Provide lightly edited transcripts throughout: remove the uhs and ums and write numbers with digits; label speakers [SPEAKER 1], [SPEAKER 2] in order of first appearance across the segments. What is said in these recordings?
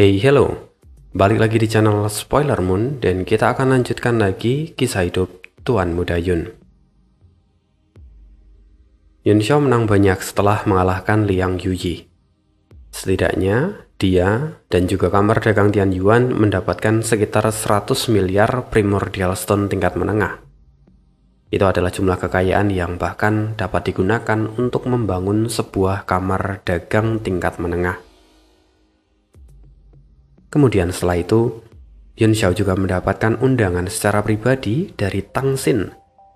[SPEAKER 1] Hey, hello. Balik lagi di channel Spoiler Moon dan kita akan lanjutkan lagi kisah hidup Tuan Muda Yun. Yun Xiao menang banyak setelah mengalahkan Liang Yuyi. Setidaknya, dia dan juga kamar dagang Tian Yuan mendapatkan sekitar 100 miliar primordial stone tingkat menengah. Itu adalah jumlah kekayaan yang bahkan dapat digunakan untuk membangun sebuah kamar dagang tingkat menengah. Kemudian setelah itu, Yun Xiao juga mendapatkan undangan secara pribadi dari Tang Xin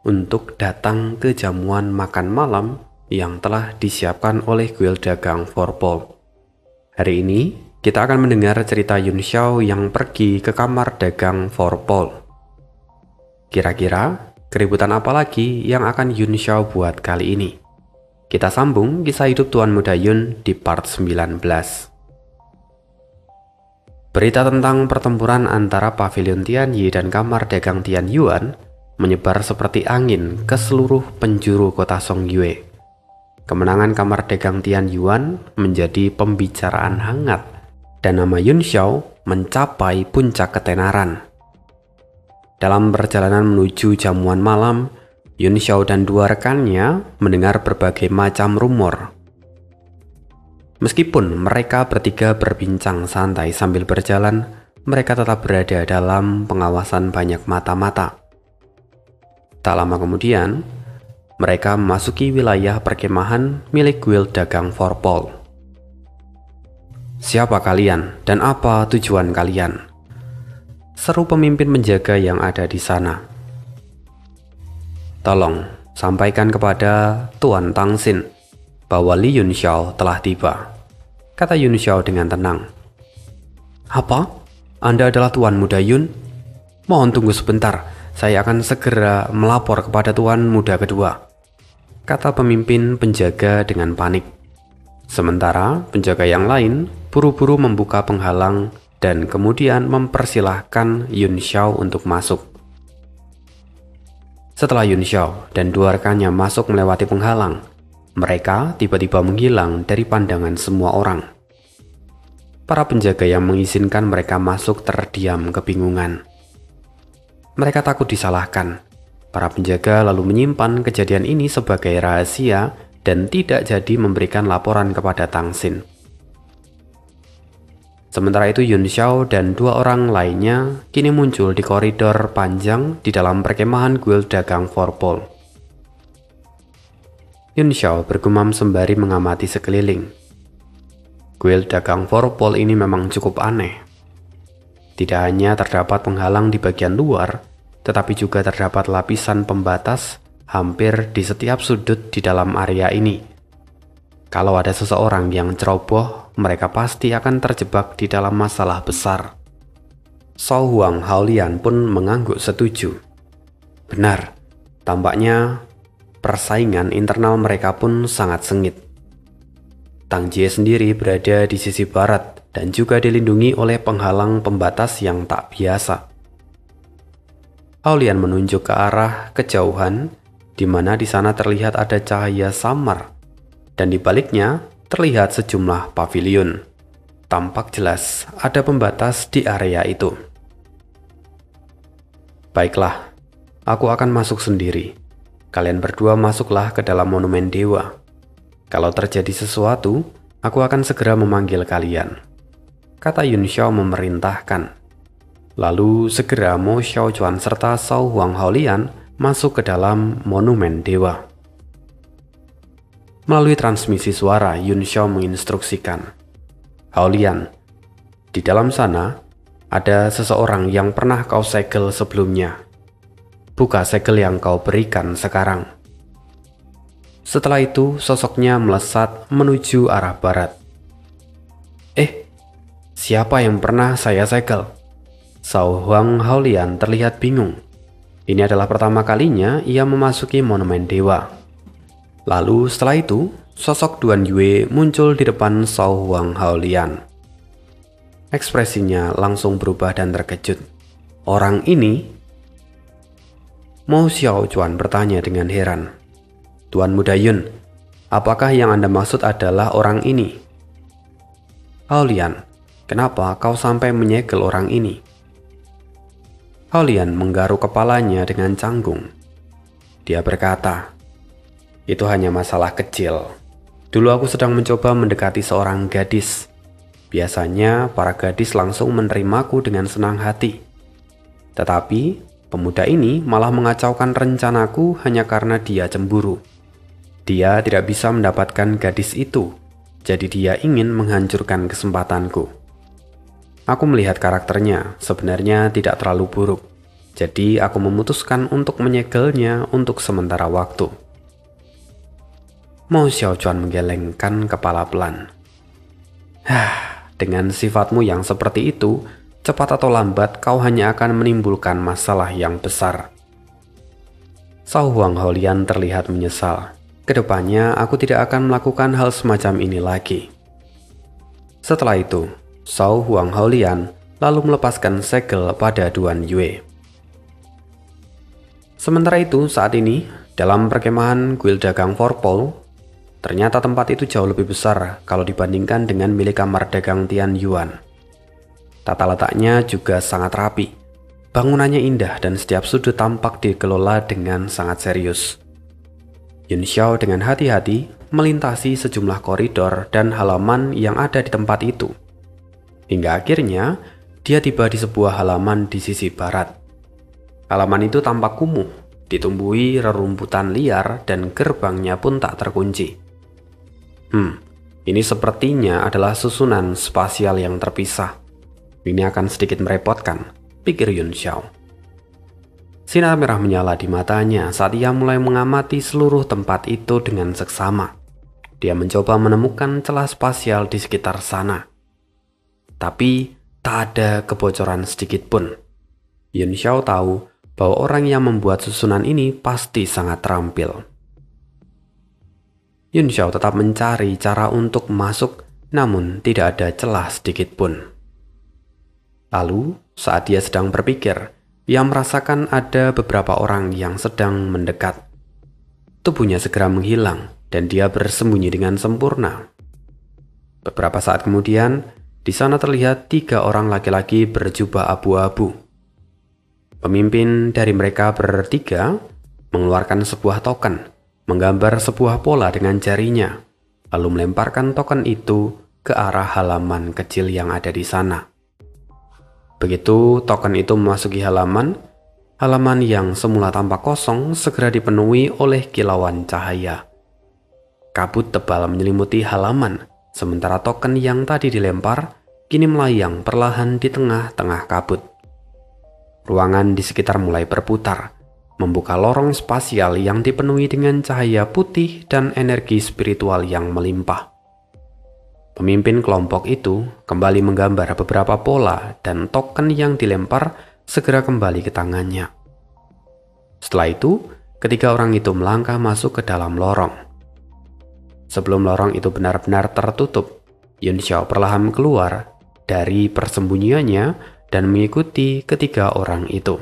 [SPEAKER 1] untuk datang ke jamuan makan malam yang telah disiapkan oleh kuil dagang Forpol. Hari ini, kita akan mendengar cerita Yun Xiao yang pergi ke kamar dagang Forpol. Kira-kira, keributan apa lagi yang akan Yun Xiao buat kali ini? Kita sambung kisah hidup Tuan Muda Yun di part 19. Berita tentang pertempuran antara pavilion Tianyi dan kamar dagang Tian Yuan menyebar seperti angin ke seluruh penjuru kota Songyue. Kemenangan kamar dagang Tian Yuan menjadi pembicaraan hangat dan nama Yun Xiao mencapai puncak ketenaran. Dalam perjalanan menuju jamuan malam, Yun Xiao dan dua rekannya mendengar berbagai macam rumor. Meskipun mereka bertiga berbincang santai sambil berjalan, mereka tetap berada dalam pengawasan banyak mata-mata. Tak lama kemudian, mereka memasuki wilayah perkemahan milik kuil dagang Forpol. "Siapa kalian dan apa tujuan kalian?" seru pemimpin penjaga yang ada di sana. "Tolong sampaikan kepada Tuan Tang Xin bahwa Li Yun Xiao telah tiba," kata Yun Xiao dengan tenang. "Apa? Anda adalah Tuan Muda Yun? Mohon tunggu sebentar, saya akan segera melapor kepada Tuan Muda kedua," kata pemimpin penjaga dengan panik. Sementara penjaga yang lain buru-buru membuka penghalang dan kemudian mempersilahkan Yun Xiao untuk masuk. Setelah Yun Xiao dan dua rekannya masuk melewati penghalang, mereka tiba-tiba menghilang dari pandangan semua orang. Para penjaga yang mengizinkan mereka masuk terdiam kebingungan. Mereka takut disalahkan. Para penjaga lalu menyimpan kejadian ini sebagai rahasia dan tidak jadi memberikan laporan kepada Tang Xin. Sementara itu Yun Xiao dan dua orang lainnya kini muncul di koridor panjang di dalam perkemahan kuil dagang Forpol. Yun Xiao bergumam sembari mengamati sekeliling. Kuil dagang Forpol ini memang cukup aneh. Tidak hanya terdapat penghalang di bagian luar, tetapi juga terdapat lapisan pembatas hampir di setiap sudut di dalam area ini. Kalau ada seseorang yang ceroboh, mereka pasti akan terjebak di dalam masalah besar. Shao Huang Haolian pun mengangguk setuju. Benar, tampaknya persaingan internal mereka pun sangat sengit. Tang Jie sendiri berada di sisi barat dan juga dilindungi oleh penghalang pembatas yang tak biasa. Haolian menunjuk ke arah kejauhan, di mana di sana terlihat ada cahaya samar, dan di baliknya terlihat sejumlah pavilion. Tampak jelas ada pembatas di area itu. "Baiklah, aku akan masuk sendiri. Kalian berdua masuklah ke dalam monumen dewa. Kalau terjadi sesuatu, aku akan segera memanggil kalian," kata Yun Xiao memerintahkan. Lalu segera Mo Xiao Chuan serta Shao Huang Haolian masuk ke dalam monumen dewa. Melalui transmisi suara, Yun Xiao menginstruksikan, "Haolian, di dalam sana ada seseorang yang pernah kau segel sebelumnya. Buka segel yang kau berikan sekarang." Setelah itu, sosoknya melesat menuju arah barat. Siapa yang pernah saya segel?" Shao Huang Haolian terlihat bingung. Ini adalah pertama kalinya ia memasuki monumen dewa. Lalu setelah itu, sosok Duan Yue muncul di depan Shao Huang Haolian. Ekspresinya langsung berubah dan terkejut. "Orang ini?" Mo Xiao Chuan bertanya dengan heran. "Tuan Muda Yun, apakah yang Anda maksud adalah orang ini?" "Haolian, Kenapa kau sampai menyegel orang ini? Holian menggaruk kepalanya dengan canggung. Dia berkata, itu hanya masalah kecil. Dulu aku sedang mencoba mendekati seorang gadis. Biasanya para gadis langsung menerimaku dengan senang hati. Tetapi pemuda ini malah mengacaukan rencanaku hanya karena dia cemburu. Dia tidak bisa mendapatkan gadis itu, jadi dia ingin menghancurkan kesempatanku. Aku melihat karakternya sebenarnya tidak terlalu buruk, jadi aku memutuskan untuk menyegelnya untuk sementara waktu. Mo Xiaochuan menggelengkan kepala pelan. Dengan sifatmu yang seperti itu, cepat atau lambat kau hanya akan menimbulkan masalah yang besar. Cao Huang Holian terlihat menyesal. Kedepannya aku tidak akan melakukan hal semacam ini lagi. Setelah itu, Cao Huang Holian lalu melepaskan segel pada Duan Yue. Sementara itu, saat ini, dalam perkemahan kuil dagang Forpol, ternyata tempat itu jauh lebih besar kalau dibandingkan dengan milik kamar dagang Tian Yuan. Tata letaknya juga sangat rapi. Bangunannya indah dan setiap sudut tampak dikelola dengan sangat serius. Yun Xiao dengan hati-hati melintasi sejumlah koridor dan halaman yang ada di tempat itu. Hingga akhirnya, dia tiba di sebuah halaman di sisi barat. Halaman itu tampak kumuh, ditumbuhi rerumputan liar dan gerbangnya pun tak terkunci. Ini sepertinya adalah susunan spasial yang terpisah. Ini akan sedikit merepotkan, pikir Yun Xiao. Sinar merah menyala di matanya saat ia mulai mengamati seluruh tempat itu dengan seksama. Dia mencoba menemukan celah spasial di sekitar sana. Tapi tak ada kebocoran sedikit pun. Yun Xiao tahu bahwa orang yang membuat susunan ini pasti sangat terampil. Yun Xiao tetap mencari cara untuk masuk, namun tidak ada celah sedikit pun. Lalu, saat dia sedang berpikir, ia merasakan ada beberapa orang yang sedang mendekat. Tubuhnya segera menghilang dan dia bersembunyi dengan sempurna. Beberapa saat kemudian, di sana terlihat 3 orang laki-laki berjubah abu-abu. Pemimpin dari mereka bertiga mengeluarkan sebuah token, menggambar sebuah pola dengan jarinya, lalu melemparkan token itu ke arah halaman kecil yang ada di sana. Begitu token itu memasuki halaman yang semula tampak kosong segera dipenuhi oleh kilauan cahaya. Kabut tebal menyelimuti halaman, sementara token yang tadi dilempar kini melayang perlahan di tengah-tengah kabut. Ruangan di sekitar mulai berputar, membuka lorong spasial yang dipenuhi dengan cahaya putih dan energi spiritual yang melimpah. Pemimpin kelompok itu kembali menggambar beberapa pola dan token yang dilempar segera kembali ke tangannya. Setelah itu, ketiga orang itu melangkah masuk ke dalam lorong. Sebelum lorong itu benar-benar tertutup, Yun Xiao perlahan keluar dari persembunyiannya dan mengikuti ketiga orang itu.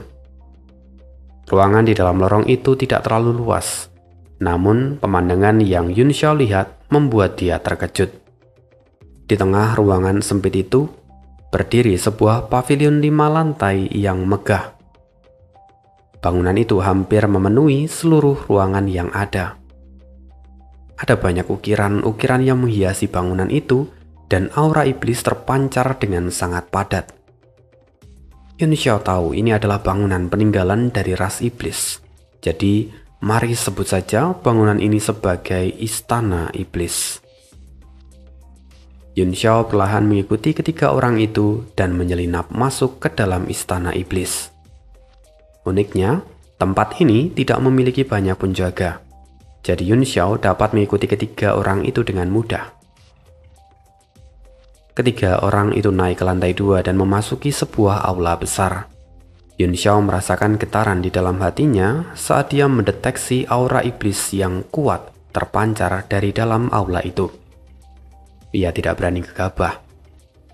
[SPEAKER 1] Ruangan di dalam lorong itu tidak terlalu luas, namun pemandangan yang Yun Xiao lihat membuat dia terkejut. Di tengah ruangan sempit itu, berdiri sebuah pavilion 5 lantai yang megah. Bangunan itu hampir memenuhi seluruh ruangan yang ada. Ada banyak ukiran-ukiran yang menghiasi bangunan itu, dan aura iblis terpancar dengan sangat padat. Yun Xiao tahu ini adalah bangunan peninggalan dari ras iblis. Jadi, mari sebut saja bangunan ini sebagai Istana Iblis. Yun Xiao perlahan mengikuti ketiga orang itu dan menyelinap masuk ke dalam Istana Iblis. Uniknya, tempat ini tidak memiliki banyak penjaga. Jadi Yun Xiao dapat mengikuti ketiga orang itu dengan mudah. Ketiga orang itu naik ke lantai 2 dan memasuki sebuah aula besar. Yun Xiao merasakan getaran di dalam hatinya saat dia mendeteksi aura iblis yang kuat terpancar dari dalam aula itu. Ia tidak berani gegabah.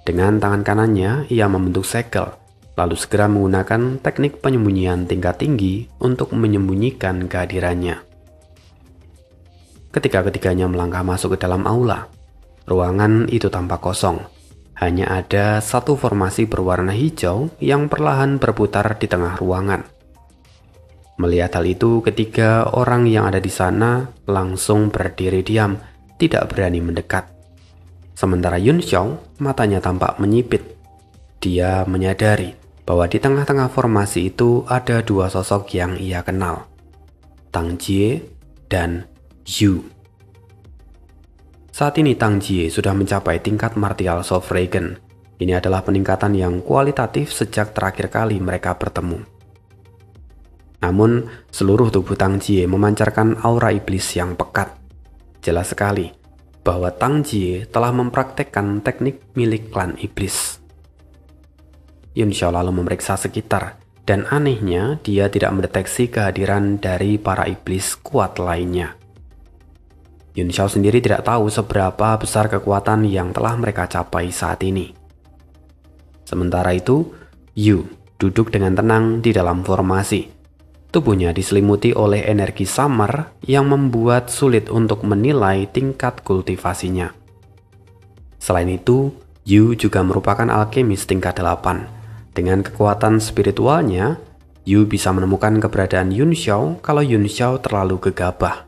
[SPEAKER 1] Dengan tangan kanannya, ia membentuk segel, lalu segera menggunakan teknik penyembunyian tingkat tinggi untuk menyembunyikan kehadirannya. Ketika ketiganya melangkah masuk ke dalam aula, ruangan itu tampak kosong. hanya ada satu formasi berwarna hijau yang perlahan berputar di tengah ruangan. Melihat hal itu, ketiga orang yang ada di sana langsung berdiri diam, tidak berani mendekat. Sementara Yun Xiao, matanya tampak menyipit. Dia menyadari bahwa di tengah-tengah formasi itu ada dua sosok yang ia kenal, Tang Jie dan Yu. Saat ini Tang Jie sudah mencapai tingkat martial Sovereign. Ini adalah peningkatan yang kualitatif sejak terakhir kali mereka bertemu. Namun, seluruh tubuh Tang Jie memancarkan aura iblis yang pekat. Jelas sekali bahwa Tang Jie telah mempraktekkan teknik milik klan iblis. Yun Xiao lalu memeriksa sekitar, dan anehnya dia tidak mendeteksi kehadiran dari para iblis kuat lainnya. Yun Xiao sendiri tidak tahu seberapa besar kekuatan yang telah mereka capai saat ini. Sementara itu, Yu duduk dengan tenang di dalam formasi. Tubuhnya diselimuti oleh energi samar yang membuat sulit untuk menilai tingkat kultivasinya. Selain itu, Yu juga merupakan alkemis tingkat 8. Dengan kekuatan spiritualnya, Yu bisa menemukan keberadaan Yun Xiao kalau Yun Xiao terlalu gegabah.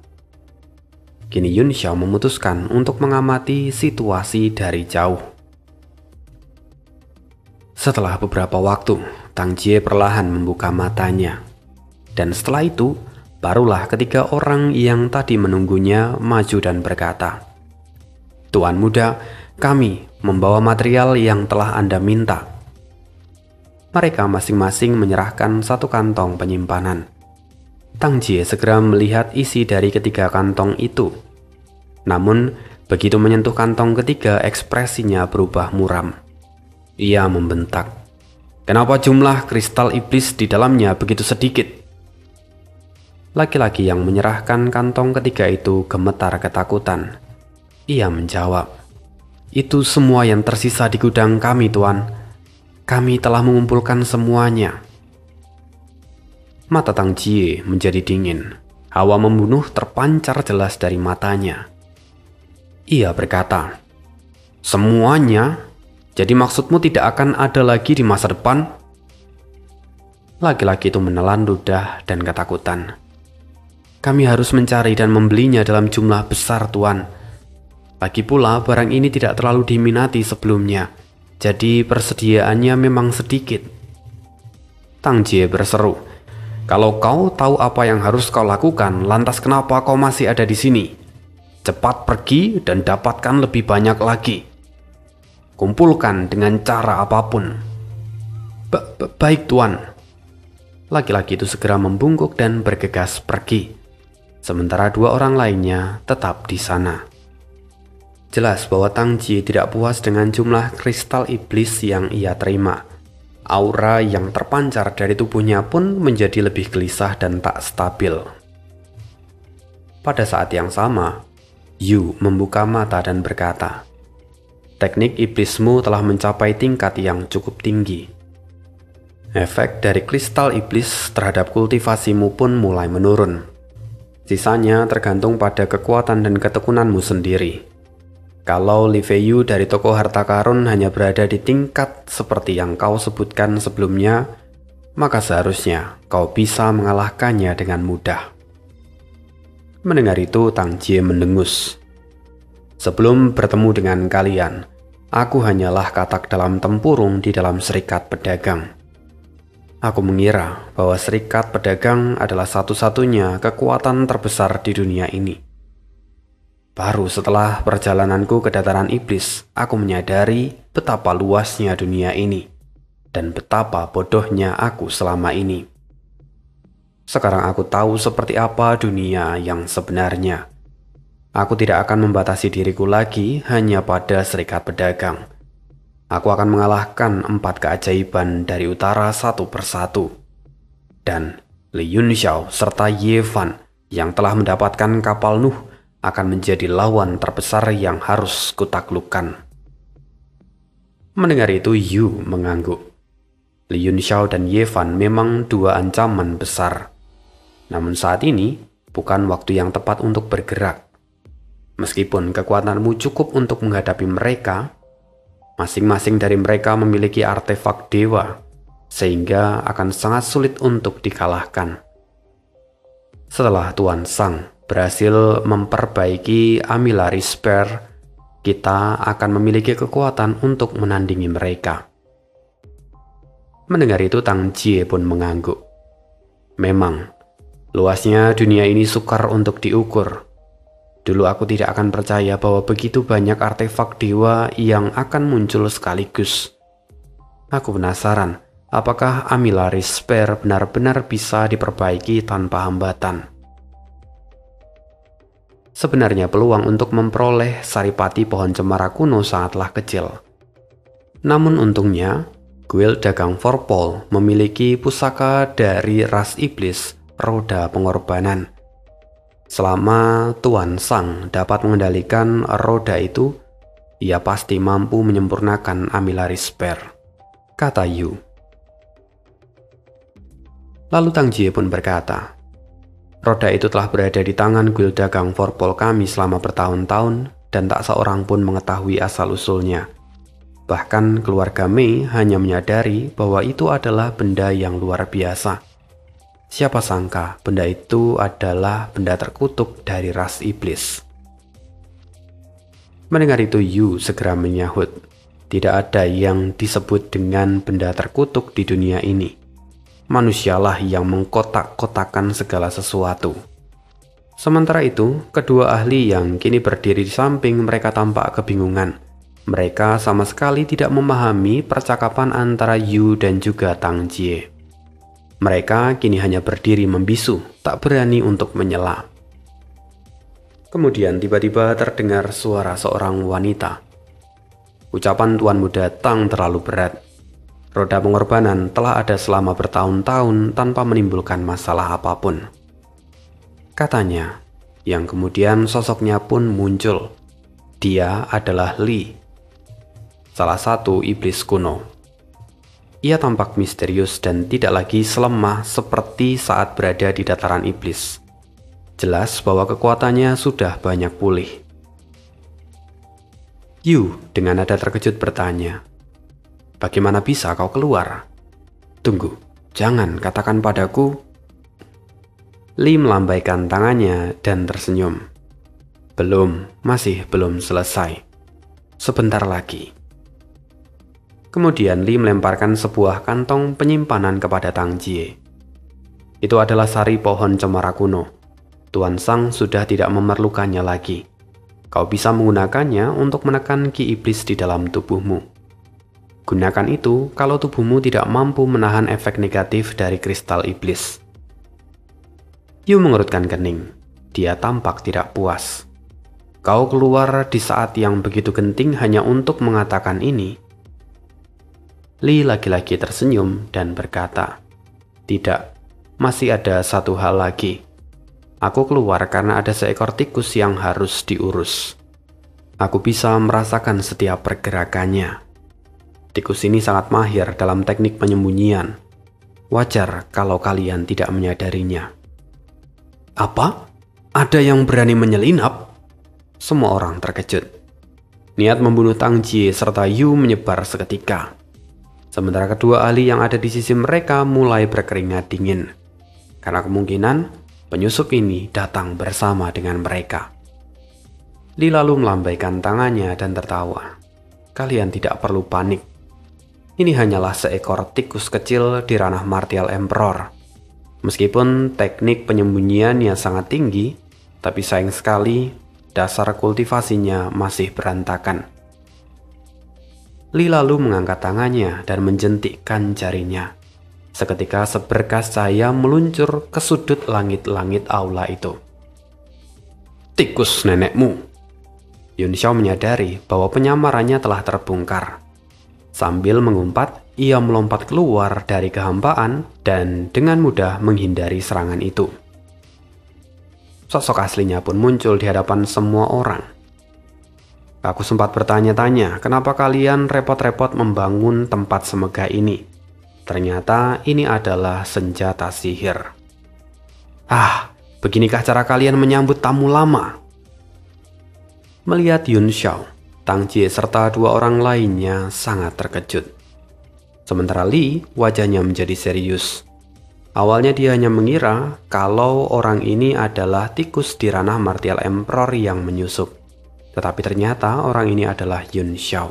[SPEAKER 1] Kini Yun Xiao memutuskan untuk mengamati situasi dari jauh. Setelah beberapa waktu, Tang Jie perlahan membuka matanya. Dan setelah itu, barulah ketiga orang yang tadi menunggunya maju dan berkata, "Tuan muda, kami membawa material yang telah Anda minta." Mereka masing-masing menyerahkan satu kantong penyimpanan. Tang Jie segera melihat isi dari ketiga kantong itu. Namun, begitu menyentuh kantong ketiga, ekspresinya berubah muram. Ia membentak, "Kenapa jumlah kristal iblis di dalamnya begitu sedikit?" Laki-laki yang menyerahkan kantong ketiga itu gemetar ketakutan. Ia menjawab, "Itu semua yang tersisa di gudang kami, Tuan. Kami telah mengumpulkan semuanya." Mata Tang Jie menjadi dingin. Hawa membunuh terpancar jelas dari matanya. Ia berkata, "Semuanya? Jadi maksudmu tidak akan ada lagi di masa depan?" Laki-laki itu menelan ludah dan ketakutan. "Kami harus mencari dan membelinya dalam jumlah besar, Tuan. Lagi pula barang ini tidak terlalu diminati sebelumnya, jadi persediaannya memang sedikit." Tang Jie berseru, "Kalau kau tahu apa yang harus kau lakukan, lantas kenapa kau masih ada di sini? Cepat pergi dan dapatkan lebih banyak lagi. Kumpulkan dengan cara apapun." Baik, Tuan." Laki-laki itu segera membungkuk dan bergegas pergi. Sementara dua orang lainnya tetap di sana. Jelas bahwa Tang Jie tidak puas dengan jumlah kristal iblis yang ia terima. Aura yang terpancar dari tubuhnya pun menjadi lebih gelisah dan tak stabil. Pada saat yang sama, Yu membuka mata dan berkata, "Teknik iblismu telah mencapai tingkat yang cukup tinggi. Efek dari kristal iblis terhadap kultivasimu pun mulai menurun. Sisanya tergantung pada kekuatan dan ketekunanmu sendiri. Kalau Li Feiyu dari toko harta karun hanya berada di tingkat seperti yang kau sebutkan sebelumnya, maka seharusnya kau bisa mengalahkannya dengan mudah." Mendengar itu, Tang Jie mendengus. "Sebelum bertemu dengan kalian, aku hanyalah katak dalam tempurung di dalam serikat pedagang. Aku mengira bahwa serikat pedagang adalah satu-satunya kekuatan terbesar di dunia ini. Baru setelah perjalananku ke dataran iblis, aku menyadari betapa luasnya dunia ini dan betapa bodohnya aku selama ini. Sekarang aku tahu seperti apa dunia yang sebenarnya. Aku tidak akan membatasi diriku lagi hanya pada serikat pedagang. Aku akan mengalahkan 4 keajaiban dari utara satu persatu. Dan Li Yun Xiao serta Ye Fan yang telah mendapatkan kapal Nuh akan menjadi lawan terbesar yang harus kutaklukkan." Mendengar itu, Yu mengangguk. Li Yun Xiao dan Ye Fan memang dua ancaman besar. Namun saat ini bukan waktu yang tepat untuk bergerak. Meskipun kekuatanmu cukup untuk menghadapi mereka, Masing-masing dari mereka memiliki artefak dewa, sehingga akan sangat sulit untuk dikalahkan. Setelah Tuan Sang berhasil memperbaiki Amilari Spare, kita akan memiliki kekuatan untuk menandingi mereka. Mendengar itu, Tang Jie pun mengangguk. Memang, luasnya dunia ini sukar untuk diukur. Dulu aku tidak akan percaya bahwa begitu banyak artefak dewa yang akan muncul sekaligus. Aku penasaran, apakah Amilari Spare benar-benar bisa diperbaiki tanpa hambatan? Sebenarnya peluang untuk memperoleh saripati pohon cemara kuno sangatlah kecil. Namun untungnya, Guild Dagang Vorpal memiliki pusaka dari ras iblis, roda pengorbanan. Selama Tuan Sang dapat mengendalikan roda itu, ia pasti mampu menyempurnakan Amilari Spare, kata Yu. Lalu Tang Jie pun berkata, roda itu telah berada di tangan Guild Dagang Vorpal kami selama bertahun-tahun dan tak seorang pun mengetahui asal-usulnya. Bahkan keluarga Mei hanya menyadari bahwa itu adalah benda yang luar biasa. Siapa sangka benda itu adalah benda terkutuk dari ras iblis. Mendengar itu, Yu segera menyahut, tidak ada yang disebut dengan benda terkutuk di dunia ini. Manusialah yang mengkotak-kotakan segala sesuatu. Sementara itu, kedua ahli yang kini berdiri di samping mereka tampak kebingungan. Mereka sama sekali tidak memahami percakapan antara Yu dan juga Tang Jie. Mereka kini hanya berdiri membisu, tak berani untuk menyela. Kemudian tiba-tiba terdengar suara seorang wanita. Ucapan tuanmu datang terlalu berat. Roda pengorbanan telah ada selama bertahun-tahun tanpa menimbulkan masalah apapun, katanya, yang kemudian sosoknya pun muncul. Dia adalah Li, salah satu iblis kuno. Ia tampak misterius dan tidak lagi selemah seperti saat berada di dataran iblis. Jelas bahwa kekuatannya sudah banyak pulih. Yu dengan nada terkejut bertanya, bagaimana bisa kau keluar? Tunggu, jangan katakan padaku. Li melambaikan tangannya dan tersenyum. Masih belum selesai. Sebentar lagi. Kemudian Li melemparkan sebuah kantong penyimpanan kepada Tang Jie. Itu adalah sari pohon cemara kuno. Tuan Sang sudah tidak memerlukannya lagi. Kau bisa menggunakannya untuk menekan ki iblis di dalam tubuhmu. Gunakan itu kalau tubuhmu tidak mampu menahan efek negatif dari kristal iblis. Yu mengerutkan kening. Dia tampak tidak puas. Kau keluar di saat yang begitu genting hanya untuk mengatakan ini? Li lagi-lagi tersenyum dan berkata, tidak, masih ada satu hal lagi. Aku keluar karena ada seekor tikus yang harus diurus. Aku bisa merasakan setiap pergerakannya. Tikus ini sangat mahir dalam teknik penyembunyian. Wajar kalau kalian tidak menyadarinya. Apa? Ada yang berani menyelinap? Semua orang terkejut. Niat membunuh Tang Jie serta Yu menyebar seketika. Sementara kedua ahli yang ada di sisi mereka mulai berkeringat dingin. Karena kemungkinan penyusup ini datang bersama dengan mereka. Li lalu melambaikan tangannya dan tertawa. Kalian tidak perlu panik. Ini hanyalah seekor tikus kecil di ranah Martial Emperor. Meskipun teknik penyembunyiannya sangat tinggi, tapi sayang sekali dasar kultivasinya masih berantakan. Li lalu mengangkat tangannya dan menjentikkan jarinya. Seketika seberkas cahaya meluncur ke sudut langit-langit aula itu. Tikus nenekmu. Yun Xiao menyadari bahwa penyamarannya telah terbongkar. Sambil mengumpat, ia melompat keluar dari kehampaan dan dengan mudah menghindari serangan itu. Sosok aslinya pun muncul di hadapan semua orang. Aku sempat bertanya-tanya, kenapa kalian repot-repot membangun tempat semegah ini? Ternyata ini adalah senjata sihir. Ah, beginikah cara kalian menyambut tamu lama? Melihat Yun Xiao, Tang Jie serta dua orang lainnya sangat terkejut. Sementara Li wajahnya menjadi serius. Awalnya dia hanya mengira kalau orang ini adalah tikus di ranah Martial Emperor yang menyusup. Tetapi ternyata orang ini adalah Yun Xiao.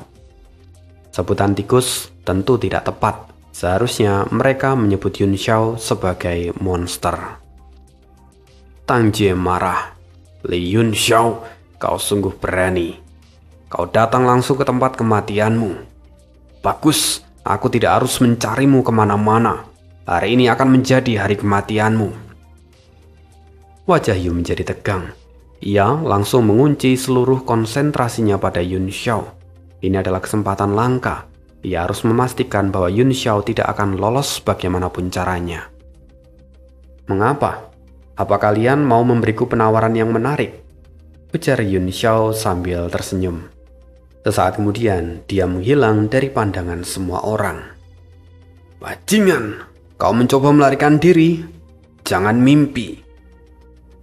[SPEAKER 1] Sebutan tikus tentu tidak tepat. Seharusnya mereka menyebut Yun Xiao sebagai monster. Tang Jie marah. Li Yun Xiao, kau sungguh berani. Kau datang langsung ke tempat kematianmu. Bagus, aku tidak harus mencarimu kemana-mana. Hari ini akan menjadi hari kematianmu. Wajah Yu menjadi tegang. Ia langsung mengunci seluruh konsentrasinya pada Yun Xiao. Ini adalah kesempatan langka. Ia harus memastikan bahwa Yun Xiao tidak akan lolos bagaimanapun caranya. Mengapa? Apa kalian mau memberiku penawaran yang menarik? Ujar Yun Xiao sambil tersenyum. Sesaat kemudian, dia menghilang dari pandangan semua orang. Bajingan, kau mencoba melarikan diri? Jangan mimpi.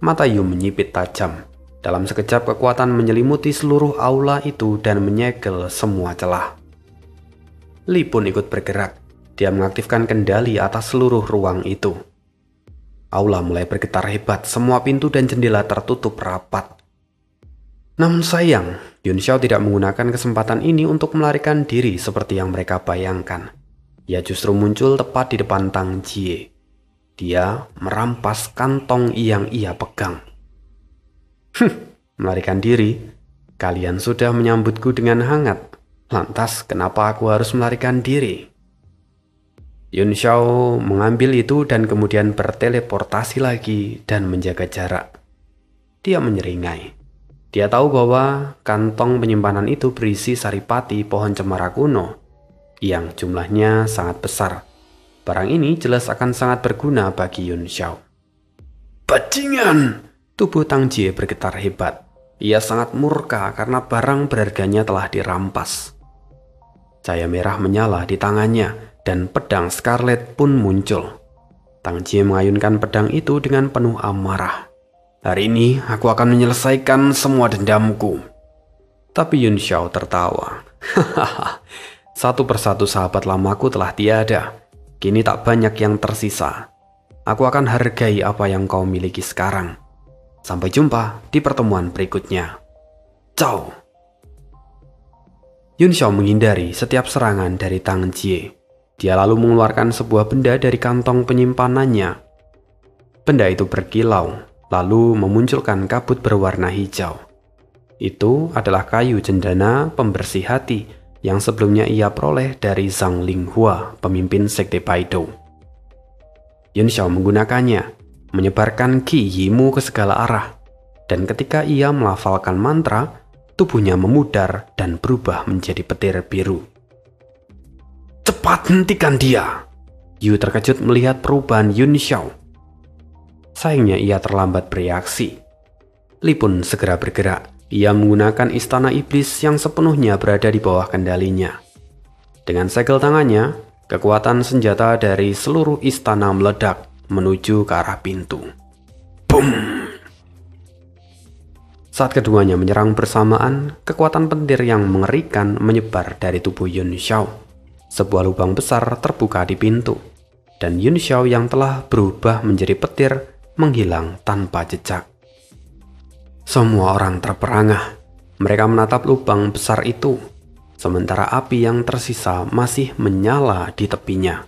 [SPEAKER 1] Mata Yu menyipit tajam. Dalam sekejap kekuatan menyelimuti seluruh aula itu dan menyegel semua celah. Li pun ikut bergerak. Dia mengaktifkan kendali atas seluruh ruang itu. Aula mulai bergetar hebat, semua pintu dan jendela tertutup rapat. Namun sayang, Yun Xiao tidak menggunakan kesempatan ini untuk melarikan diri seperti yang mereka bayangkan. Ia justru muncul tepat di depan Tang Jie. Dia merampas kantong yang ia pegang. Melarikan diri? Kalian sudah menyambutku dengan hangat. Lantas kenapa aku harus melarikan diri? Yun Xiao mengambil itu dan kemudian berteleportasi lagi dan menjaga jarak. Dia menyeringai. Dia tahu bahwa kantong penyimpanan itu berisi saripati pohon cemara kuno yang jumlahnya sangat besar. Barang ini jelas akan sangat berguna bagi Yun Xiao. Bajingan! Tubuh Tang Jie bergetar hebat. Ia sangat murka karena barang berharganya telah dirampas. Cahaya merah menyala di tangannya dan pedang Scarlet pun muncul. Tang Jie mengayunkan pedang itu dengan penuh amarah. Hari ini aku akan menyelesaikan semua dendamku. Tapi Yun Xiao tertawa. Satu persatu sahabat lamaku telah tiada. Kini tak banyak yang tersisa. Aku akan hargai apa yang kau miliki sekarang. Sampai jumpa di pertemuan berikutnya. Ciao. Yun Xiao menghindari setiap serangan dari Tang Jie. Dia lalu mengeluarkan sebuah benda dari kantong penyimpanannya. Benda itu berkilau, lalu memunculkan kabut berwarna hijau. Itu adalah kayu cendana pembersih hati yang sebelumnya ia peroleh dari Zhang Linghua, pemimpin Sekte Baidu. Yun Xiao menggunakannya, menyebarkan Qi Yimu ke segala arah, dan ketika ia melafalkan mantra, tubuhnya memudar dan berubah menjadi petir biru. Cepat hentikan dia! Yu terkejut melihat perubahan Yun Xiao. Sayangnya ia terlambat bereaksi. Li pun segera bergerak. Ia menggunakan istana iblis yang sepenuhnya berada di bawah kendalinya. Dengan segel tangannya, kekuatan senjata dari seluruh istana meledak menuju ke arah pintu. Boom! Saat keduanya menyerang bersamaan, kekuatan petir yang mengerikan menyebar dari tubuh Yun Xiao. Sebuah lubang besar terbuka di pintu, dan Yun Xiao yang telah berubah menjadi petir menghilang tanpa jejak. Semua orang terperangah. Mereka menatap lubang besar itu, sementara api yang tersisa masih menyala di tepinya.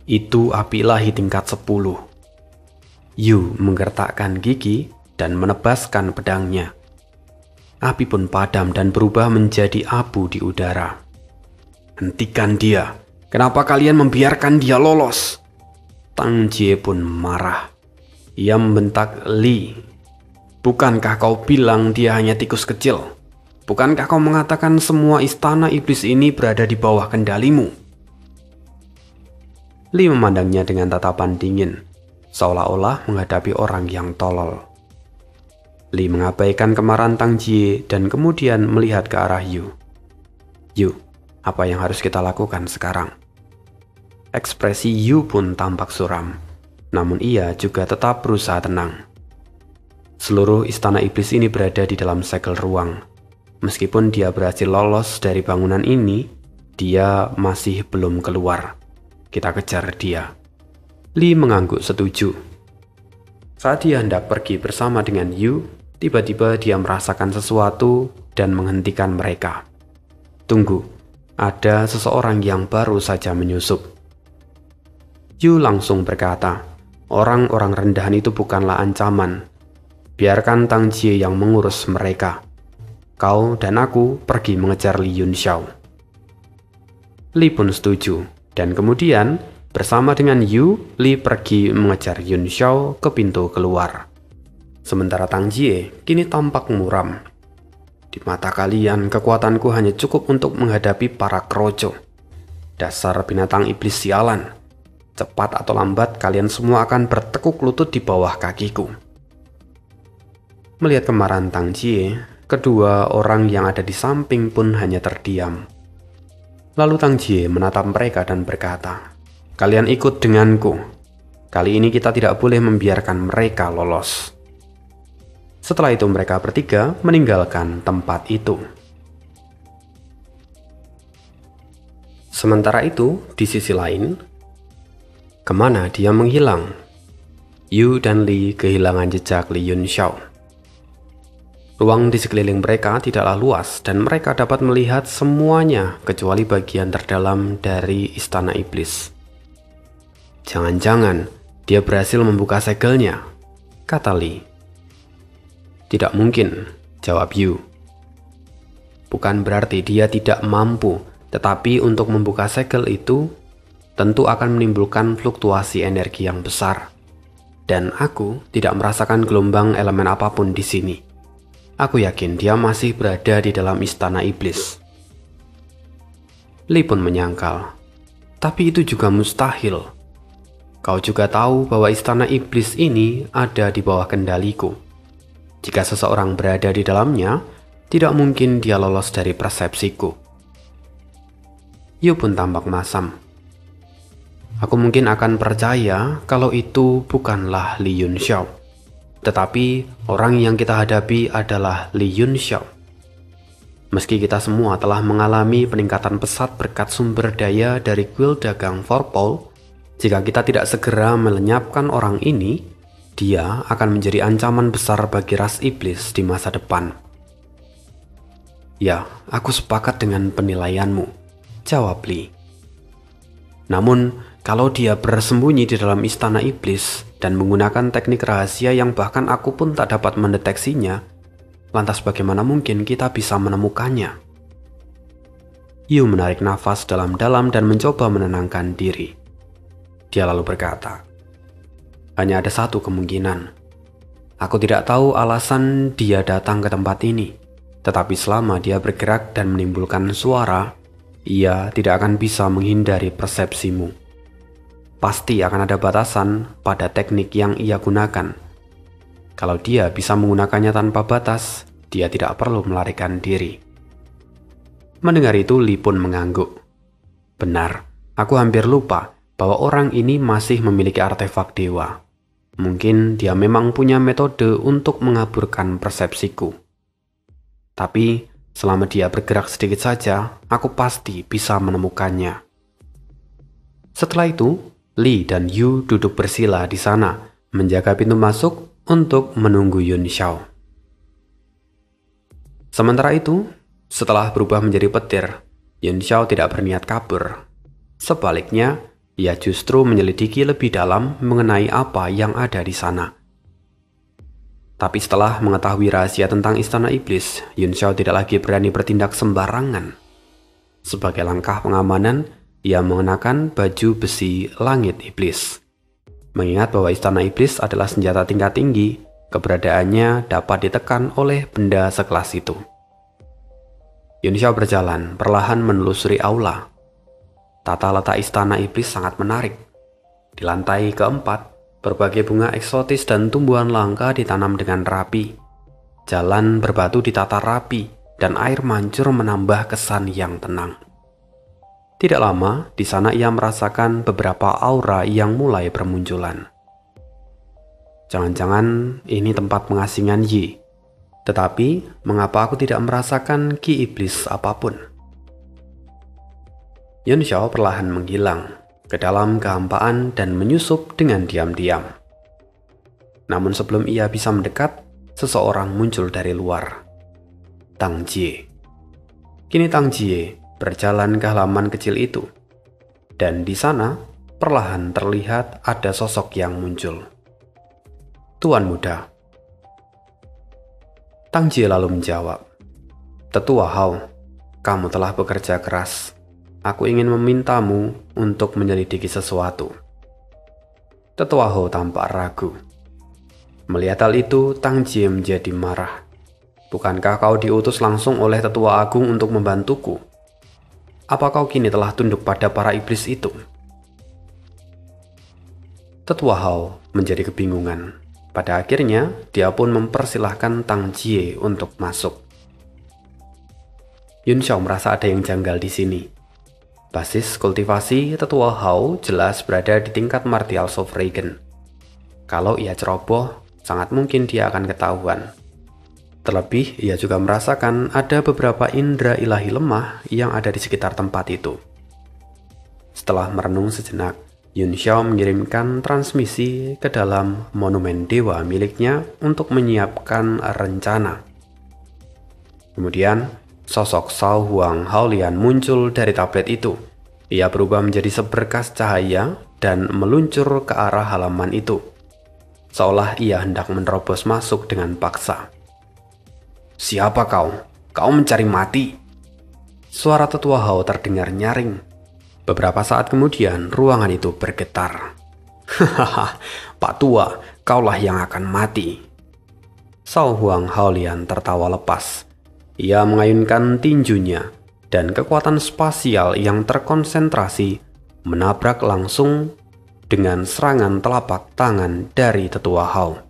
[SPEAKER 1] Itu api ilahi tingkat 10. Yu menggertakkan gigi dan menebaskan pedangnya. Api pun padam dan berubah menjadi abu di udara. Hentikan dia. Kenapa kalian membiarkan dia lolos? Tang Jie pun marah. Ia membentak Li. Bukankah kau bilang dia hanya tikus kecil? Bukankah kau mengatakan semua istana iblis ini berada di bawah kendalimu? Li memandangnya dengan tatapan dingin, seolah-olah menghadapi orang yang tolol. Li mengabaikan kemarahan Tang Jie dan kemudian melihat ke arah Yu. Yu, apa yang harus kita lakukan sekarang? Ekspresi Yu pun tampak suram, namun ia juga tetap berusaha tenang. Seluruh istana iblis ini berada di dalam segel ruang. Meskipun dia berhasil lolos dari bangunan ini, dia masih belum keluar. Kita kejar dia. Lee mengangguk setuju. Saat dia hendak pergi bersama dengan Yu, tiba-tiba dia merasakan sesuatu dan menghentikan mereka. Tunggu, ada seseorang yang baru saja menyusup. Yu langsung berkata, orang-orang rendahan itu bukanlah ancaman. Biarkan Tang Jie yang mengurus mereka. Kau dan aku pergi mengejar Li Yunxiao. Li pun setuju, dan kemudian bersama dengan Yu, Li pergi mengejar Yunxiao ke pintu keluar. Sementara Tang Jie kini tampak muram. Di mata kalian, kekuatanku hanya cukup untuk menghadapi para keroco. Dasar binatang iblis sialan. Cepat atau lambat kalian semua akan bertekuk lutut di bawah kakiku. Melihat kemarahan Tang Jie, kedua orang yang ada di samping pun hanya terdiam. Lalu Tang Jie menatap mereka dan berkata, "Kalian ikut denganku. Kali ini kita tidak boleh membiarkan mereka lolos." Setelah itu mereka bertiga meninggalkan tempat itu. Sementara itu, di sisi lain, kemana dia menghilang? Yu dan Li kehilangan jejak Li Yunxiao. Ruang di sekeliling mereka tidaklah luas dan mereka dapat melihat semuanya kecuali bagian terdalam dari istana iblis. Jangan-jangan dia berhasil membuka segelnya, kata Li. Tidak mungkin, jawab Yu. Bukan berarti dia tidak mampu, tetapi untuk membuka segel itu tentu akan menimbulkan fluktuasi energi yang besar. Dan aku tidak merasakan gelombang elemen apapun di sini. Aku yakin dia masih berada di dalam istana iblis. Li pun menyangkal. Tapi itu juga mustahil. Kau juga tahu bahwa istana iblis ini ada di bawah kendaliku. Jika seseorang berada di dalamnya, tidak mungkin dia lolos dari persepsiku. Yu pun tampak masam. Aku mungkin akan percaya kalau itu bukanlah Li Yunxiao. Tetapi orang yang kita hadapi adalah Li Yunxiao. Meski kita semua telah mengalami peningkatan pesat berkat sumber daya dari kuil dagang Forpol, jika kita tidak segera melenyapkan orang ini, dia akan menjadi ancaman besar bagi ras iblis di masa depan. Ya, aku sepakat dengan penilaianmu, jawab Li. Namun, kalau dia bersembunyi di dalam istana iblis dan menggunakan teknik rahasia yang bahkan aku pun tak dapat mendeteksinya, lantas bagaimana mungkin kita bisa menemukannya? Yu menarik nafas dalam-dalam dan mencoba menenangkan diri. Dia lalu berkata, hanya ada satu kemungkinan. Aku tidak tahu alasan dia datang ke tempat ini, tetapi selama dia bergerak dan menimbulkan suara, ia tidak akan bisa menghindari persepsimu. Pasti akan ada batasan pada teknik yang ia gunakan. Kalau dia bisa menggunakannya tanpa batas, dia tidak perlu melarikan diri. Mendengar itu, Li pun mengangguk. Benar, aku hampir lupa bahwa orang ini masih memiliki artefak dewa. Mungkin dia memang punya metode untuk mengaburkan persepsiku. Tapi, selama dia bergerak sedikit saja, aku pasti bisa menemukannya. Setelah itu, Li dan Yu duduk bersila di sana, menjaga pintu masuk untuk menunggu Yunxiao. Sementara itu, setelah berubah menjadi petir, Yunxiao tidak berniat kabur. Sebaliknya, ia justru menyelidiki lebih dalam mengenai apa yang ada di sana. Tapi setelah mengetahui rahasia tentang istana iblis, Yunxiao tidak lagi berani bertindak sembarangan. Sebagai langkah pengamanan, ia mengenakan baju besi langit iblis. Mengingat bahwa istana iblis adalah senjata tingkat tinggi, keberadaannya dapat ditekan oleh benda sekelas itu. Yunxiao berjalan perlahan menelusuri aula. Tata letak istana iblis sangat menarik. Di lantai keempat, berbagai bunga eksotis dan tumbuhan langka ditanam dengan rapi. Jalan berbatu ditata rapi, dan air mancur menambah kesan yang tenang. Tidak lama, di sana ia merasakan beberapa aura yang mulai bermunculan. Jangan-jangan ini tempat pengasingan Yi. Tetapi, mengapa aku tidak merasakan ki iblis apapun? Yun Xiao perlahan menghilang ke dalam kehampaan dan menyusup dengan diam-diam. Namun sebelum ia bisa mendekat, seseorang muncul dari luar. Tang Jie. Kini Tang Jie berjalan ke halaman kecil itu. Dan di sana, perlahan terlihat ada sosok yang muncul. Tuan muda. Tang Jie lalu menjawab, "Tetua Hao, kamu telah bekerja keras. Aku ingin memintamu untuk menyelidiki sesuatu." Tetua Hao tampak ragu. Melihat hal itu, Tang Jie menjadi marah. "Bukankah kau diutus langsung oleh Tetua Agung untuk membantuku? Apa kau kini telah tunduk pada para iblis itu?" Tetua Hao menjadi kebingungan. Pada akhirnya, dia pun mempersilahkan Tang Jie untuk masuk. Yun Xiao merasa ada yang janggal di sini. Basis kultivasi Tetua Hao jelas berada di tingkat Martial Sovereign. Kalau ia ceroboh, sangat mungkin dia akan ketahuan. Terlebih, ia juga merasakan ada beberapa indera ilahi lemah yang ada di sekitar tempat itu. Setelah merenung sejenak, Yun Xiao mengirimkan transmisi ke dalam monumen dewa miliknya untuk menyiapkan rencana. Kemudian, sosok Shao Huang Haolian muncul dari tablet itu. Ia berubah menjadi seberkas cahaya dan meluncur ke arah halaman itu, seolah ia hendak menerobos masuk dengan paksa. "Siapa kau? Kau mencari mati?" Suara Tetua Hao terdengar nyaring. Beberapa saat kemudian, ruangan itu bergetar. "Hahaha, Pak Tua, kaulah yang akan mati." Shao Huang Haolian tertawa lepas. Ia mengayunkan tinjunya, dan kekuatan spasial yang terkonsentrasi menabrak langsung dengan serangan telapak tangan dari Tetua Hao.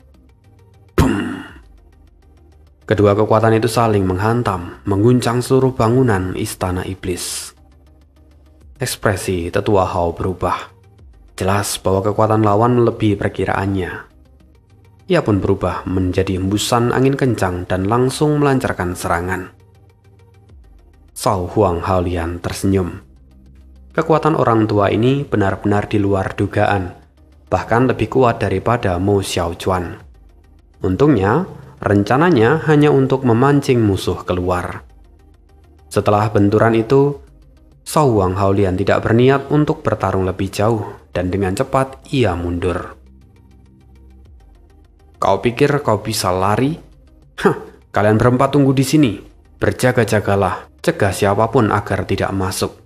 [SPEAKER 1] Boom! Kedua kekuatan itu saling menghantam, mengguncang seluruh bangunan Istana Iblis. Ekspresi Tetua Hao berubah. Jelas bahwa kekuatan lawan melebihi perkiraannya. Ia pun berubah menjadi hembusan angin kencang dan langsung melancarkan serangan. Shao Huang Haolian tersenyum. Kekuatan orang tua ini benar-benar di luar dugaan, bahkan lebih kuat daripada Mo Xiaochuan. Untungnya, rencananya hanya untuk memancing musuh keluar. Setelah benturan itu, Shao Huang Haolian tidak berniat untuk bertarung lebih jauh dan dengan cepat ia mundur. "Kau pikir kau bisa lari? Kalian berempat tunggu di sini. Berjaga-jagalah, cegah siapapun agar tidak masuk."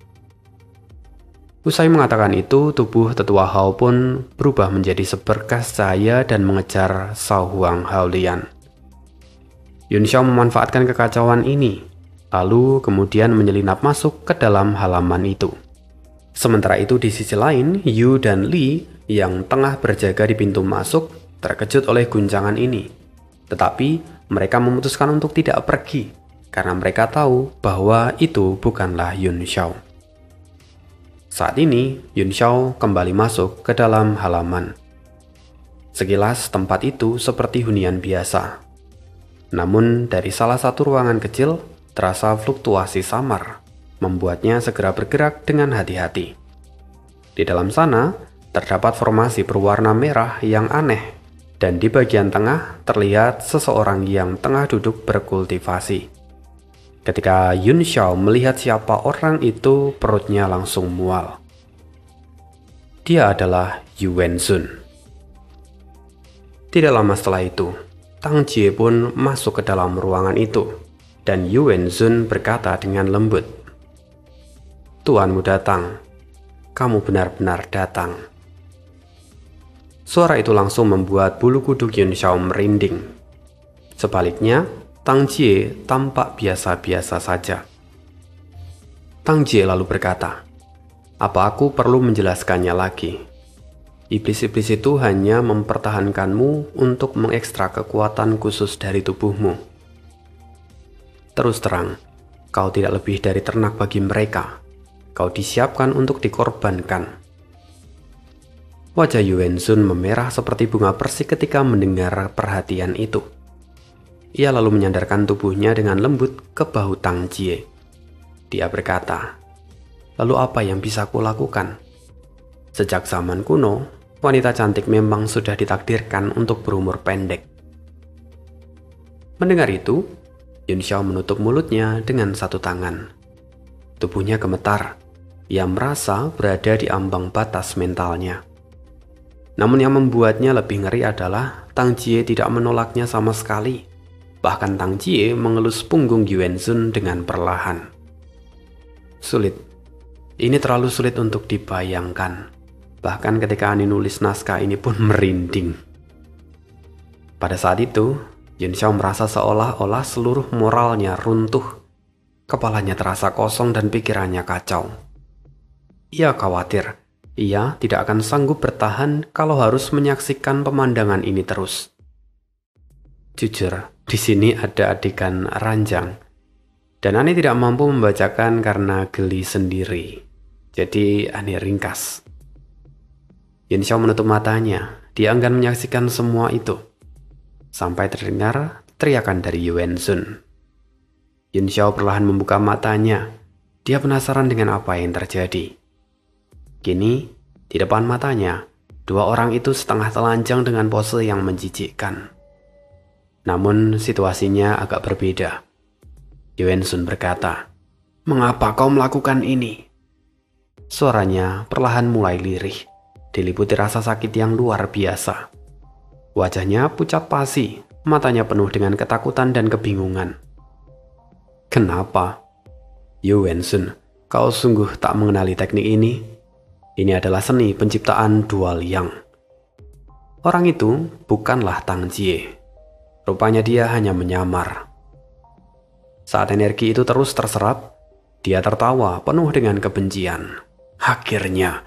[SPEAKER 1] Usai mengatakan itu, tubuh Tetua Hao pun berubah menjadi seberkas cahaya dan mengejar Shao Huang Haolian. Yun Xiao memanfaatkan kekacauan ini, lalu kemudian menyelinap masuk ke dalam halaman itu. Sementara itu di sisi lain, Yu dan Li yang tengah berjaga di pintu masuk terkejut oleh guncangan ini. Tetapi mereka memutuskan untuk tidak pergi, karena mereka tahu bahwa itu bukanlah Yun Xiao. Saat ini, Yun Xiao kembali masuk ke dalam halaman. Sekilas tempat itu seperti hunian biasa. Namun dari salah satu ruangan kecil, terasa fluktuasi samar, membuatnya segera bergerak dengan hati-hati. Di dalam sana, terdapat formasi berwarna merah yang aneh, dan di bagian tengah terlihat seseorang yang tengah duduk berkultivasi. Ketika Yun Xiao melihat siapa orang itu, perutnya langsung mual. Dia adalah Yu Wenzun. Tidak lama setelah itu, Tang Jie pun masuk ke dalam ruangan itu, dan Yu Wenzun berkata dengan lembut, "Tuanmu datang. Kamu benar-benar datang." Suara itu langsung membuat bulu kuduk Yun Xiao merinding. Sebaliknya, Tang Jie tampak biasa-biasa saja. Tang Jie lalu berkata, "Apa aku perlu menjelaskannya lagi? Iblis-iblis itu hanya mempertahankanmu untuk mengekstrak kekuatan khusus dari tubuhmu. Terus terang, kau tidak lebih dari ternak bagi mereka. Kau disiapkan untuk dikorbankan." Wajah Yu Wenzun memerah seperti bunga persik ketika mendengar perhatian itu. Ia lalu menyandarkan tubuhnya dengan lembut ke bahu Tang Jie. Dia berkata, "Lalu apa yang bisa kulakukan? Sejak zaman kuno, wanita cantik memang sudah ditakdirkan untuk berumur pendek." Mendengar itu, Yun Xiao menutup mulutnya dengan satu tangan. Tubuhnya gemetar. Ia merasa berada di ambang batas mentalnya. Namun yang membuatnya lebih ngeri adalah Tang Jie tidak menolaknya sama sekali. Bahkan Tang Jie mengelus punggung Yuan Shun dengan perlahan. Sulit. Ini terlalu sulit untuk dibayangkan. Bahkan ketika Ani nulis naskah ini pun merinding. Pada saat itu, Yun Xiao merasa seolah-olah seluruh moralnya runtuh. Kepalanya terasa kosong dan pikirannya kacau. Ia khawatir ia tidak akan sanggup bertahan kalau harus menyaksikan pemandangan ini terus. Jujur, di sini ada adegan ranjang. Dan Ani tidak mampu membacakan karena geli sendiri. Jadi Ani ringkas. Yun Xiao menutup matanya. Dia enggan menyaksikan semua itu. Sampai terdengar teriakan dari Yuan Shun. Yun Xiao perlahan membuka matanya. Dia penasaran dengan apa yang terjadi. Kini, di depan matanya, dua orang itu setengah telanjang dengan pose yang menjijikkan. Namun situasinya agak berbeda. Yuan Shun berkata, "Mengapa kau melakukan ini?" Suaranya perlahan mulai lirih, diliputi rasa sakit yang luar biasa. Wajahnya pucat pasi, matanya penuh dengan ketakutan dan kebingungan. "Kenapa?" "Yuan Shun, kau sungguh tak mengenali teknik ini. Ini adalah seni penciptaan Dual Yang." Orang itu bukanlah Tang Jie. Rupanya dia hanya menyamar. Saat energi itu terus terserap, dia tertawa penuh dengan kebencian. Akhirnya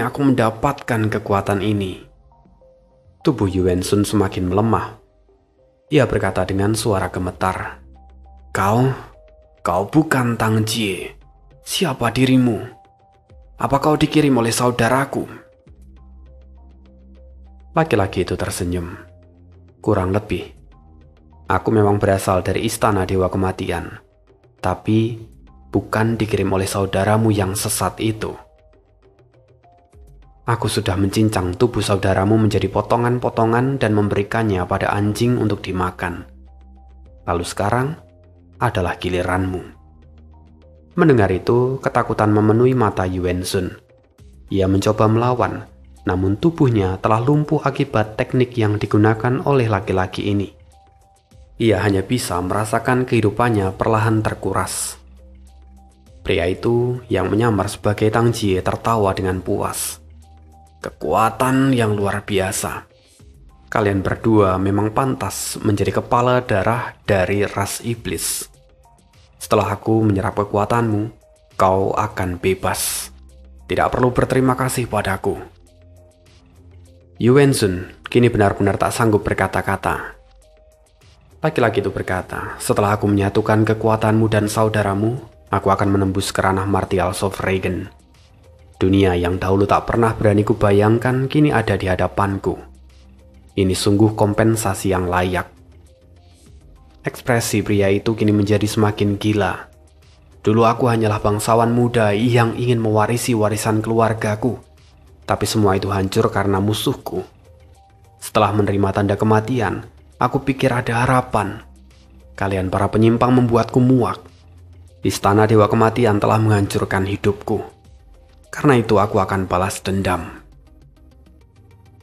[SPEAKER 1] aku mendapatkan kekuatan ini." Tubuh Yuan Shun semakin melemah. Ia berkata dengan suara gemetar, Kau bukan Tang Jie. Siapa dirimu? Apa kau dikirim oleh saudaraku?" Laki-laki itu tersenyum. "Kurang lebih. Aku memang berasal dari istana Dewa Kematian. Tapi bukan dikirim oleh saudaramu yang sesat itu. Aku sudah mencincang tubuh saudaramu menjadi potongan-potongan dan memberikannya pada anjing untuk dimakan. Lalu sekarang adalah giliranmu." Mendengar itu, ketakutan memenuhi mata Yuan Shun. Ia mencoba melawan, namun tubuhnya telah lumpuh akibat teknik yang digunakan oleh laki-laki ini. Ia hanya bisa merasakan kehidupannya perlahan terkuras. Pria itu yang menyamar sebagai Tang Jie tertawa dengan puas. "Kekuatan yang luar biasa. Kalian berdua memang pantas menjadi kepala darah dari ras iblis. Setelah aku menyerap kekuatanmu, kau akan bebas. Tidak perlu berterima kasih padaku." Yuan Shun kini benar-benar tak sanggup berkata-kata. Laki-laki itu berkata, "Setelah aku menyatukan kekuatanmu dan saudaramu, aku akan menembus ke ranah Martials of Regen. Dunia yang dahulu tak pernah berani kubayangkan kini ada di hadapanku. Ini sungguh kompensasi yang layak." Ekspresi pria itu kini menjadi semakin gila. "Dulu aku hanyalah bangsawan muda yang ingin mewarisi warisan keluargaku. Tapi semua itu hancur karena musuhku. Setelah menerima tanda kematian, aku pikir ada harapan. Kalian para penyimpang membuatku muak. Istana Dewa Kematian telah menghancurkan hidupku. Karena itu aku akan balas dendam."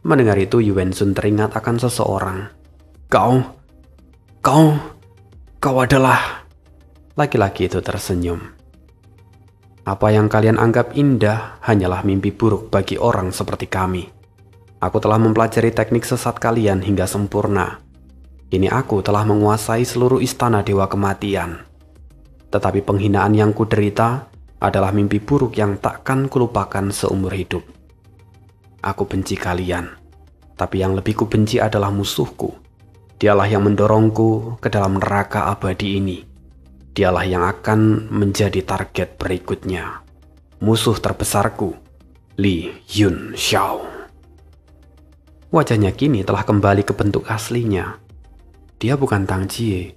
[SPEAKER 1] Mendengar itu, Yuan Shun teringat akan seseorang. Kau adalah..." Laki-laki itu tersenyum. "Apa yang kalian anggap indah hanyalah mimpi buruk bagi orang seperti kami. Aku telah mempelajari teknik sesat kalian hingga sempurna. Kini aku telah menguasai seluruh istana Dewa Kematian. Tetapi penghinaan yang kuderita adalah mimpi buruk yang takkan kulupakan seumur hidup. Aku benci kalian, tapi yang lebih kubenci adalah musuhku. Dialah yang mendorongku ke dalam neraka abadi ini. Dialah yang akan menjadi target berikutnya. Musuh terbesarku, Li Yun Xiao." Wajahnya kini telah kembali ke bentuk aslinya. dia bukan Tang Jie.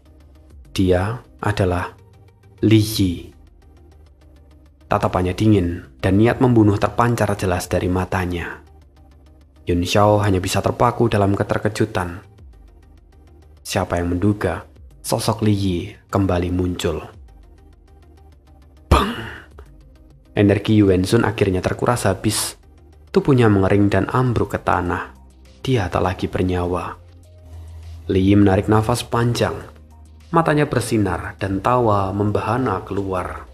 [SPEAKER 1] Dia adalah Li Yi. Tatapannya dingin dan niat membunuh terpancar jelas dari matanya. Yun Xiao hanya bisa terpaku dalam keterkejutan. Siapa yang menduga sosok Li Yi kembali muncul. Bang! Energi Yuan Shun akhirnya terkuras habis. Tubuhnya mengering dan ambruk ke tanah. Dia tak lagi bernyawa. Li Yi menarik nafas panjang. Matanya bersinar dan tawa membahana keluar.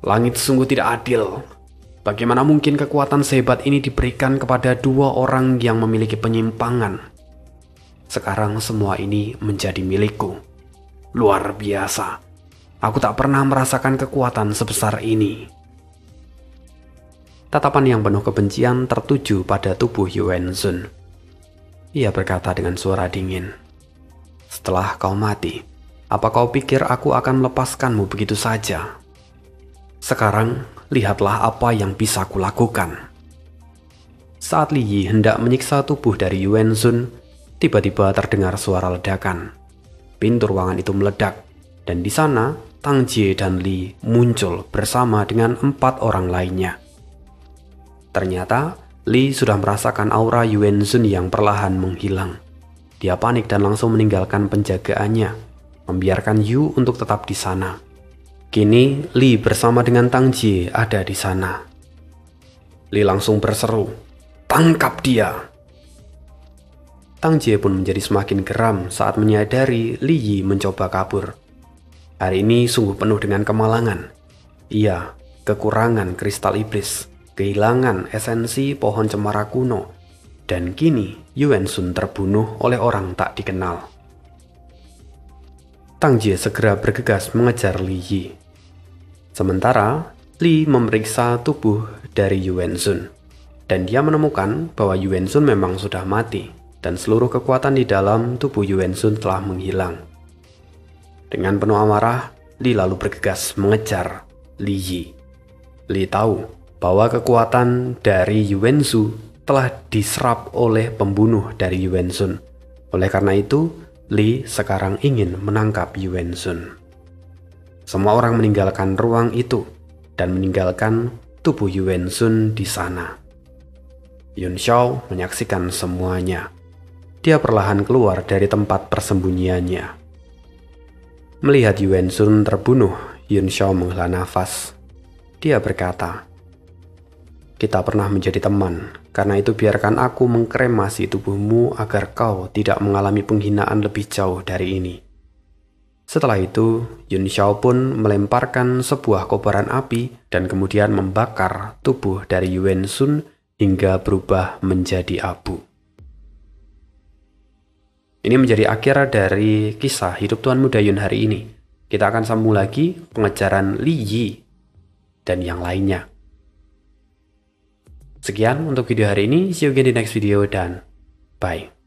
[SPEAKER 1] Langit sungguh tidak adil. Bagaimana mungkin kekuatan sehebat ini diberikan kepada dua orang yang memiliki penyimpangan? Sekarang semua ini menjadi milikku. Luar biasa. Aku tak pernah merasakan kekuatan sebesar ini. Tatapan yang penuh kebencian tertuju pada tubuh Yuan Shun. Ia berkata dengan suara dingin. Setelah kau mati, apa kau pikir aku akan melepaskanmu begitu saja? Sekarang, lihatlah apa yang bisa kulakukan. Saat Li Yi hendak menyiksa tubuh dari Yuan Shun, tiba-tiba terdengar suara ledakan. Pintu ruangan itu meledak, dan di sana Tang Jie dan Li muncul bersama dengan 4 orang lainnya. Ternyata, Li sudah merasakan aura Yuan Shun yang perlahan menghilang. Dia panik dan langsung meninggalkan penjagaannya, membiarkan Yu untuk tetap di sana. Kini, Li bersama dengan Tang Jie ada di sana. Li langsung berseru, "Tangkap dia!" Tang Jie pun menjadi semakin geram saat menyadari Li Yi mencoba kabur. Hari ini sungguh penuh dengan kemalangan. Ia kekurangan kristal iblis, kehilangan esensi pohon cemara kuno, dan kini Yuan Shun terbunuh oleh orang tak dikenal. Tang Jie segera bergegas mengejar Li Yi. Sementara, Li memeriksa tubuh dari Yuan Shun, dan dia menemukan bahwa Yuan Shun memang sudah mati, dan seluruh kekuatan di dalam tubuh Yuan Shun telah menghilang. Dengan penuh amarah, Li lalu bergegas mengejar Li Yi. Li tahu bahwa kekuatan dari Yuan Shun telah diserap oleh pembunuh dari Yuan Shun. Oleh karena itu, Li sekarang ingin menangkap Yuan Shun. Semua orang meninggalkan ruang itu dan meninggalkan tubuh Yuan Shun di sana. Yun Xiao menyaksikan semuanya. Dia perlahan keluar dari tempat persembunyiannya. Melihat Yuan Shun terbunuh, Yun Xiao menghela nafas. Dia berkata, "Kita pernah menjadi teman, karena itu biarkan aku mengkremasi tubuhmu agar kau tidak mengalami penghinaan lebih jauh dari ini." Setelah itu, Yun Xiao pun melemparkan sebuah kobaran api dan kemudian membakar tubuh dari Yuan Shun hingga berubah menjadi abu. Ini menjadi akhir dari kisah hidup Tuan Muda Yun hari ini. Kita akan sambung lagi pengejaran Li Yi dan yang lainnya. Sekian untuk video hari ini, see you again di next video dan bye.